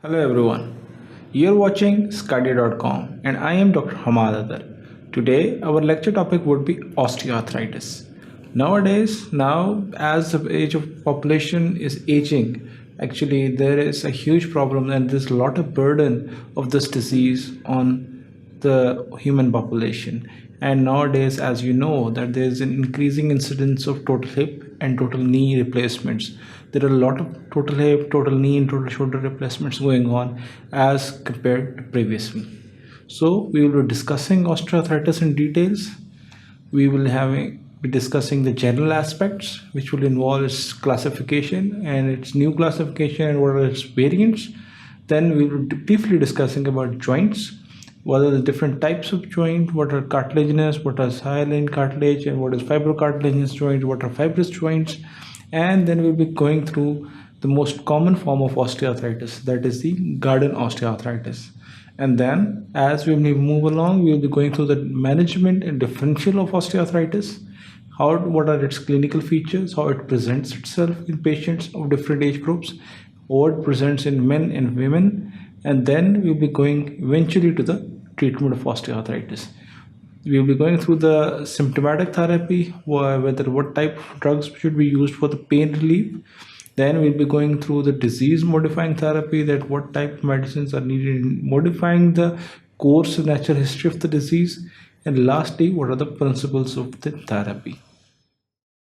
Hello everyone, you're watching sqadia.com and I am Dr. Hamad Adar. Today our lecture topic would be osteoarthritis. Nowadays, as the age of population is aging, actually there is a huge problem and there's a lot of burden of this disease on the human population. And nowadays, as you know, that there is an increasing incidence of total hip and total knee replacements. There are a lot of total hip, total knee and total shoulder replacements going on as compared to previously. So we will be discussing osteoarthritis in details. We will be discussing the general aspects, which will involve its classification and its new classification and what are its variants. Then we will be briefly discussing about joints, what are the different types of joint, what are cartilaginous, what is hyaline cartilage, and what is Fibro Cartilaginous Joints, what are fibrous joints. And then we'll be going through the most common form of osteoarthritis, that is the garden osteoarthritis. And then as we move along, we'll be going through the management and differential of osteoarthritis, what are its clinical features, how it presents itself in patients of different age groups, how it presents in men and women, and then we'll be going eventually to the treatment of osteoarthritis. We will be going through the symptomatic therapy, what type of drugs should be used for the pain relief. Then we'll be going through the disease modifying therapy, that what type of medicines are needed in modifying the course and natural history of the disease. And lastly, what are the principles of the therapy.